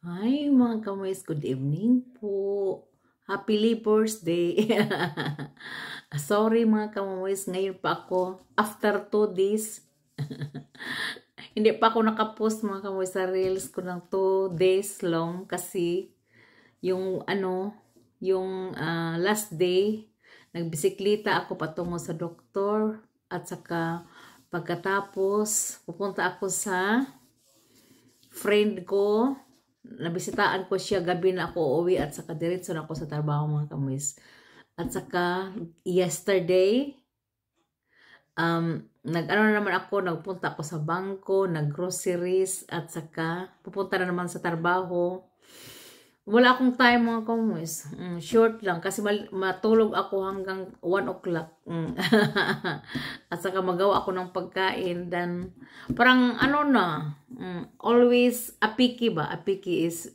Hi mga kamoys, good evening po. Happy Labor's Day. Sorry mga kamoys, ngayon pa ako, after 2 days, hindi pa ako nakapost mga kamoys sa reels ko ng 2 days long kasi yung last day, nagbisikleta ako patungo sa doktor at saka pagkatapos pupunta ako sa friend ko. Nabisitaan ko siya gabi na ako uuwi at saka diretso na ako sa trabaho mga kamis. At saka yesterday, nag-ano na naman ako, nagpunta ako sa bangko, nag-groceries at saka pupunta na naman sa trabaho. Wala akong time mga kamis. Short lang kasi matulog ako hanggang 1 o'clock. At saka magawa ako ng pagkain. Then, parang ano na, always a picky ba? A picky is,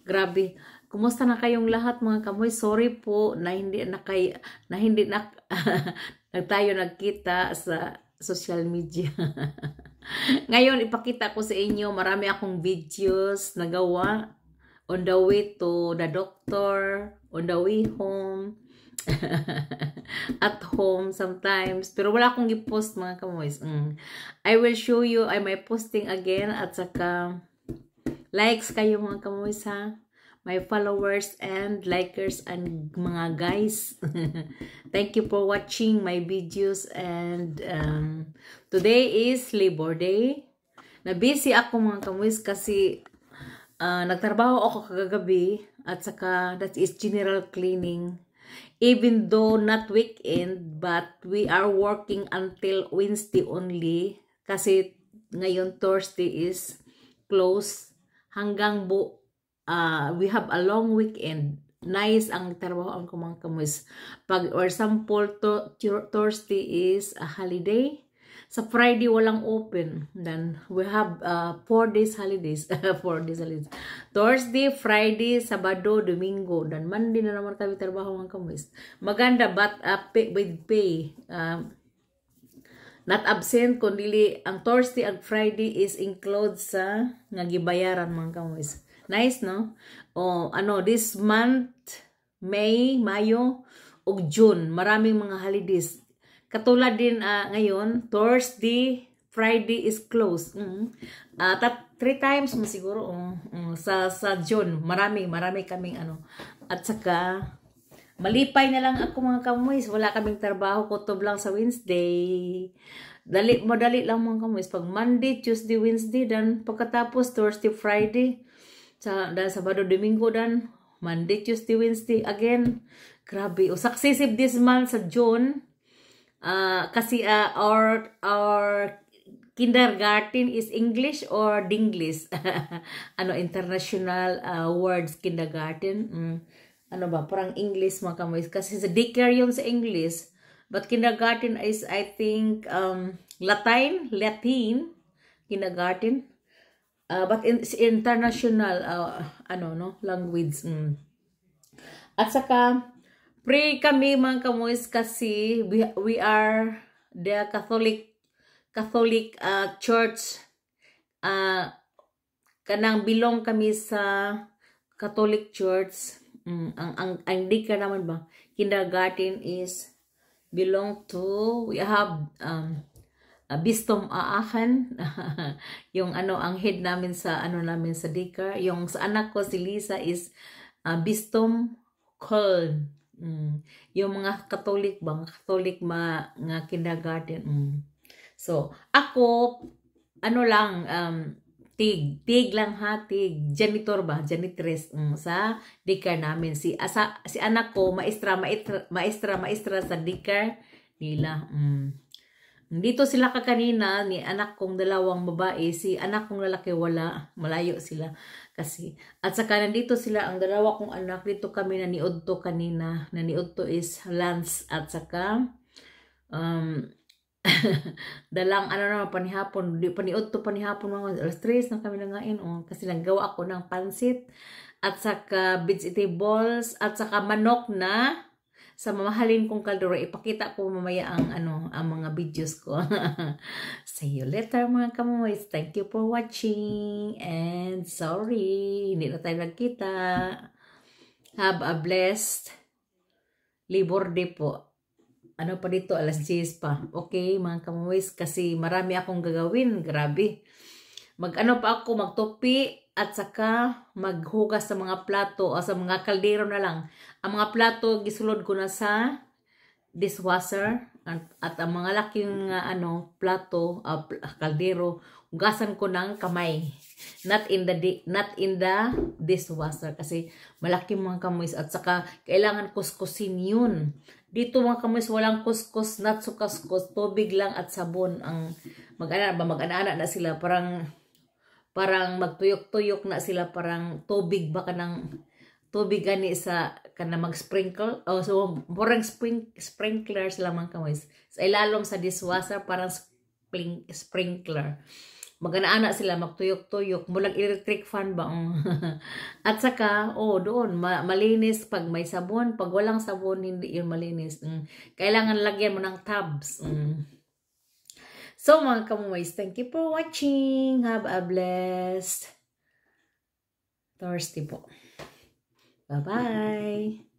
grabe. Kumusta na kayong lahat mga kamoy? Sorry po na hindi na tayo nagkita sa social media. Ngayon, ipakita ko sa inyo, marami akong videos nagawa on the way to the doctor, on the way home, at home sometimes. Pero wala akong i-post mga kamoys. I will show you, I may posting again at saka likes kayo mga kamoys ha. My followers and likers and mga guys. Thank you for watching my videos and today is Labor Day. Na-busy ako mga kamoys kasi nagtrabaho ako kagabi at saka that is general cleaning. Even though not weekend, but we are working until Wednesday only kasi ngayon Thursday is closed hanggang we have a long weekend. Nice ang trabaho ko mga kamus. Pag or example Thursday is a holiday. Sa Friday walang open. Then we have 4 days holidays. 4 days holidays. Thursday, Friday, Sabado, Domingo. Then Monday na naman kami trabaho mga kamis. Maganda but with pay. Not absent kundi ang Thursday at Friday is included sa nga gibayaran mga kamis. Nice no? O this month May, Mayo ug June, maraming mga holidays. Katulad din ngayon, Thursday, Friday is closed. 3 times mo siguro sa June, marami kaming At saka malipay na lang ako mga kamoys, wala kaming trabaho, kutob lang sa Wednesday. Madali lang mga kamoys. Pag Monday, Tuesday, Wednesday, dan pagkatapos Thursday, Friday, dan Sabado, Domingo, dan Monday, Tuesday, Wednesday again. Grabe. Successive this month sa June. Kasi our kindergarten is English or Dinglish. International words kindergarten. Parang English mga kamoy. Kasi sa daycare yun sa English. But kindergarten is I think Latin kindergarten. But it's international language. At saka pray kami mga kamoys kasi we are the Catholic church. Kanang belong kami sa Catholic church. Ang daycare naman ba? Kindergarten is belong to, we have Bistom Aachen. Yung ang head namin sa namin sa daycare. Yung sa anak ko si Lisa is Bistom Köln. Yung mga Catholic nga kindergarten. So, ako tig lang ha, janitor ba, janitress sa daycare namin. Si anak ko maestra sa daycare nila. Dito sila kanina ni anak kong dalawang babae, si anak kong lalaki wala, malayo sila kasi. At saka nandito sila ang dalawa kong anak, dito kami naniudto kanina. Naniudto is lunch at saka dalang panihapon, paniudto panihapon mga alas 3 na kami nangain kasi naggawa ako ng pansit at saka vegetables at saka manok na sa mamahalin kong kaldero. Ipakita ko mamaya ang ang mga videos ko. See you later mga kamoys. Thank you for watching. And sorry, hindi na tayo nagkita. Have a blessed Labor Day po. Ano pa dito? Alas 10 pa. Okay mga kamoys. Kasi marami akong gagawin. Grabe. Mag-ano pa ako, magtupi at saka maghugas sa mga plato o sa mga kaldero na lang. Ang mga plato gisulod ko na sa dishwasher at ang mga laking plato, kaldero, hugasan ko ng kamay. Not in the dishwasher kasi malaki mga kamoys at saka kailangan kuskusin yun. Dito mga kamoys walang kuskus, not so kuskus, tubig lang at sabon ang mag-ana na sila parang magtuyok-tuyok na sila, parang tubig baka ng tubig gani sa kana mag-sprinkle so parang sprinklers lang mga kamoys sa ilalom sa dishwasher, parang sprinkler magana-ana sila magtuyok-tuyok mulang electric fan ba at saka doon malinis pag may sabon, pag walang sabon hindi yun malinis. Kailangan lagyan mo ng tabs. So mga kamoys, thank you for watching. Have a blessed Thursday po. Bye-bye.